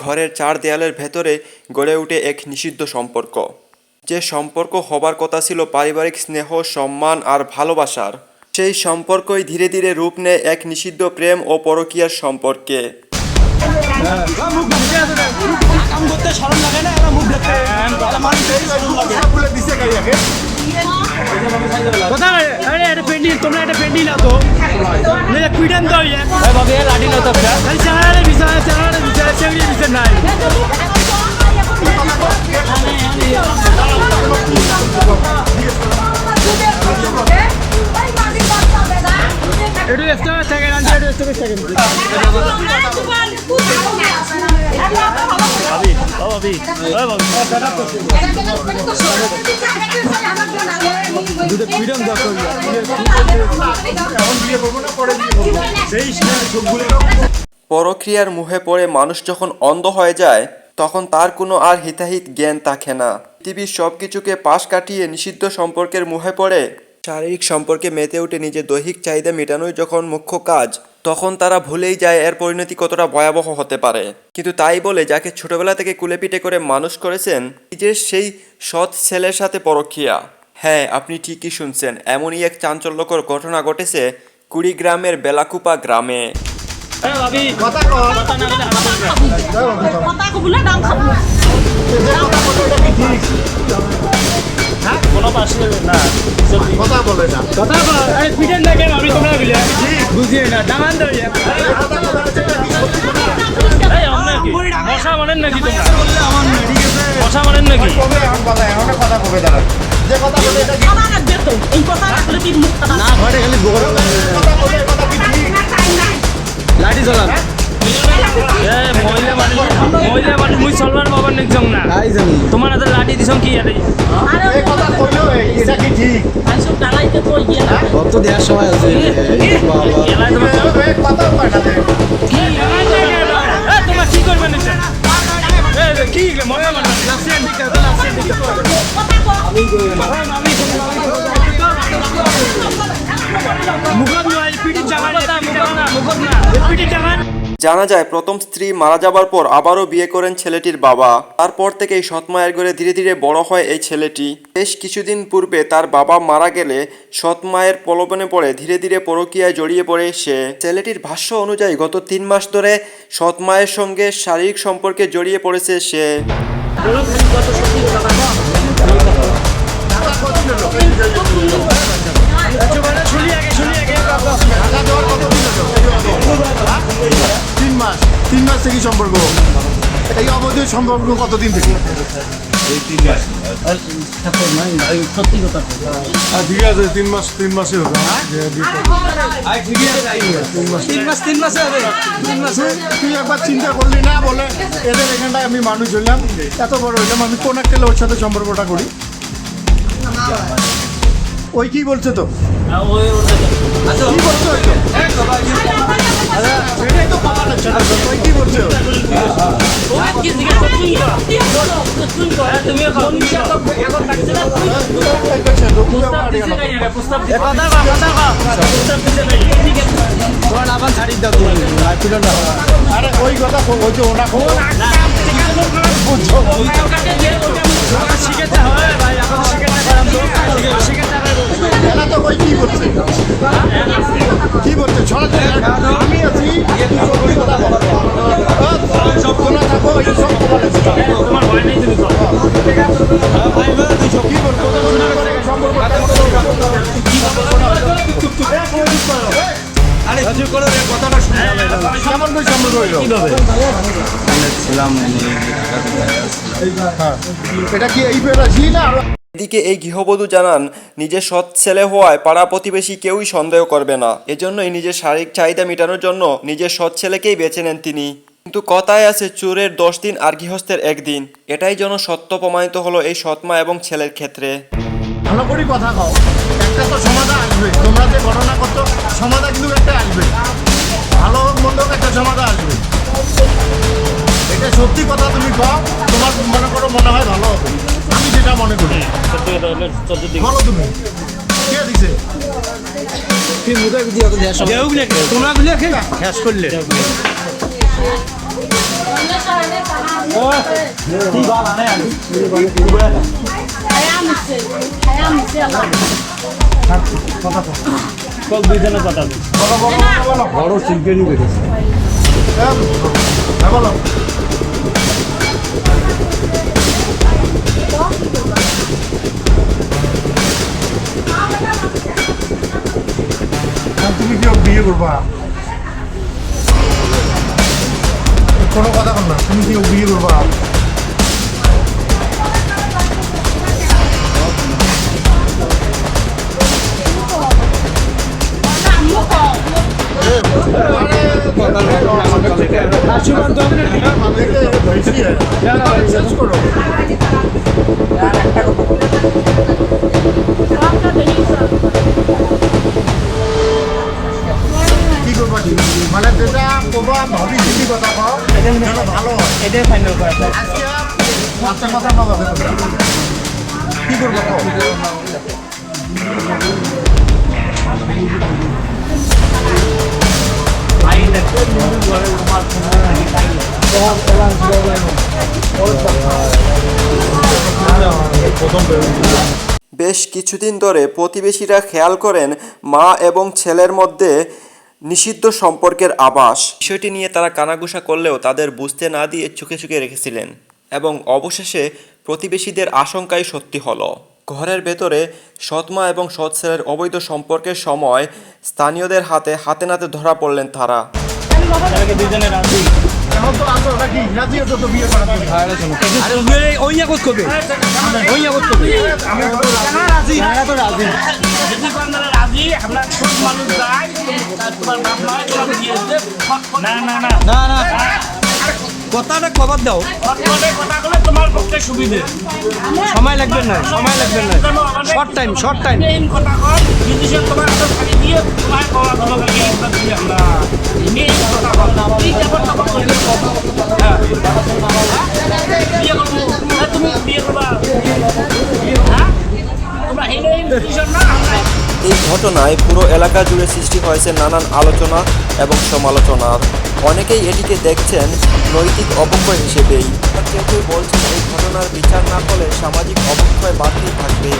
ঘরের চার দেয়ালের ভেতরে গড়ে ওঠে এক নিষিদ্ধ সম্পর্ক, যে সম্পর্ক হবার কথা ছিল পারিবারিক স্নেহ, সম্মান আর ভালোবাসার। সেই সম্পর্কই ধীরে ধীরে রূপ নেয় এক নিষিদ্ধ প্রেম ও পরকীয়ার সম্পর্কে। পরক্রিয়ার মুহে পড়ে মানুষ যখন অন্ধ হয়ে যায়, তখন তার কোনো আর হিতাহিত জ্ঞান থাকে না। পৃথিবীর সবকিছুকে পাশ কাটিয়ে নিষিদ্ধ সম্পর্কের মুহে পড়ে শারীরিক সম্পর্কে মেতে উঠে নিজের দৈহিক চাহিদা মেটানোই যখন মুখ্য কাজ, তখন তারা ভুলেই যায় এর পরিণতি কতটা ভয়াবহ হতে পারে। কিন্তু তাই বলে যাকে ছোটবেলা থেকে কুলেপিটে করে মানুষ করেছেন নিজের সেই সৎ ছেলের সাথে পরকীয়া। হ্যাঁ, আপনি ঠিকই শুনছেন, এমনই এক চাঞ্চল্যকর ঘটনা ঘটেছে কুড়িগ্রামের বেলাকুপা গ্রামে। লাঠি চলান মহিলা মানুষ মুই চলবার বাবার নিকজং না তোমার হাতে লাঠি দিছং কি আরে এই কথা কইলো এটা কি ঠিক আইসব ডালাইতে কই গিয়া কত দেয়ার সময় আছে বাবা এলাই তোমার এক কথা কয় না দে কি এ তোমার কি করবে না এ কি মজা মানে লাসেন দিকে লাসেন দিকে কথা কও আমি মুগত নয় পিটি জামাই মুগত না পিটি জামাই। জানা যায় প্রথম স্ত্রী মারা যাবার পর আবারও বিয়ে করেন ছেলেটির বাবা। তারপর থেকে এই সৎ মায়ের ঘরে ধীরে ধীরে বড় হয় এই ছেলেটি। বেশ কিছুদিন পূর্বে তার বাবা মারা গেলে সৎ মায়ের প্রলোভনে পড়ে ধীরে ধীরে পরকীয়ায় জড়িয়ে পড়ে সে। ছেলেটির ভাষ্য অনুযায়ী গত 3 মাস ধরে সৎ মায়ের সঙ্গে শারীরিক সম্পর্কে জড়িয়ে পড়েছে সে। তিন মাস থেকে সম্পর্ক, এই অবৈধ সম্পর্ক কতদিন থেকে? ঠিক আছে, 3 মাসে হবে। তুই একবার চিন্তা করলি না বলে এদের এখানটায় আমি মানুষ হইলাম, এত বড় হইলাম, আমি কোন একটা ওর সাথে সম্পর্কটা করি। ওই কি বলছে তো কি বলছে কি বলছে আরে ওই কথা ওই যে ওনা বুঝছো শিখেতে হবে ভাই, এখন এলা তো ওই কি বলছে কি বলছে আমি আছি সব খোলা থাকো, সব তোমার ভয় নেই তুমি কি বলছো এটা কি এই বেড়াচ্ছি না? এদিকে এই গৃহবধূ জানান নিজের সৎ ছেলে হওয়ায় পাড়া প্রতিবেশী কেউই সন্দেহ করবে না, এজন্যই নিজের শারীরিক চাহিদা মেটানোর জন্য নিজের সৎ ছেলেকেই বেছে নেন তিনি। কিন্তু কথায় আছে চোরের 10 দিন আর গৃহস্থের 1 দিন, এটাই যেন সত্য প্রমাণিত হলো এই সৎমা এবং ছেলের ক্ষেত্রে। ভালো করে কথা কও, একটা তো সমাধান আসবে। তোমরা যে ঘটনা করছো সমাধান কিন্তু একটা আসবে, ভালো হোক মন্দ হোক একটা সমাধান আসবে। এটা সত্যি কথা তুমি কও, তোমার মনে করো মনে হয় ভালো হবে, আমি যেটা মনে করি। বলো তুমি কে দিছে তোমরা শেষ করলে দুইজনের কথা বড় শিল্পী বেঁধেছে বলো তুমি কি বিয়ে করবা কোনো কথা বল না তুমি কি বিয়ে করবা কি করবা মানে যেটা করবা ভাবি চিন্তি কথা কও যেন ভালো হয় এটাই ফাইনাল করা আজকে আচ্ছা কথা পাবা কি করবা কও বেশ কিছুদিন ধরে প্রতিবেশীরা খেয়াল করেন মা এবং ছেলের মধ্যে নিষিদ্ধ সম্পর্কের আভাস। বিষয়টি নিয়ে তারা কানাঘুষা করলেও তাদের বুঝতে না দিয়ে চুকে চুকে রেখেছিলেন এবং অবশেষে প্রতিবেশীদের আশঙ্কাই সত্যি হলো। ঘরের ভেতরে সৎ মা এবং সৎ ছেলের অবৈধ সম্পর্কের সময় স্থানীয়দের হাতে হাতে নাতে ধরা পড়লেন তারা। দুইজনে রাজি এখন তো আসো নাকি রাজি হতো তো বিয়ে করার জন্য ওই ইয়াকত কবে ওই ইয়াকত কবে আমি রাজি তো রাজি যদি আপনারা রাজি আমরা সব মানুষ যাই তোমার বাপ মা তোমার দিয়েছে না না না না না কথাটা কবার দাও কথাগুলো তোমার পক্ষে সুবিধে সময় লাগবে না শর্ট টাইম কথা কর বিদেশে তোমার হাতে থাকি দিয়ে তোমার বাবা তোমাকে দিয়ে আমরা মেয়ে কথা বল ঠিক আছে কথা বল হ্যাঁ বিয়ে করবো তুমি বিয়ে করবা হ্যাঁ তোমরা হেলে ডিসিশন না আমরা এই ঘটনায় পুরো এলাকা জুড়ে সৃষ্টি হয়েছে নানান আলোচনা এবং সমালোচনার। অনেকেই এটিকে দেখছেন নৈতিক অবক্ষয় হিসেবেই। কেউ কেউ বলছেন এই ঘটনার বিচার না হলে সামাজিক অবক্ষয় বাড়তেই থাকবে।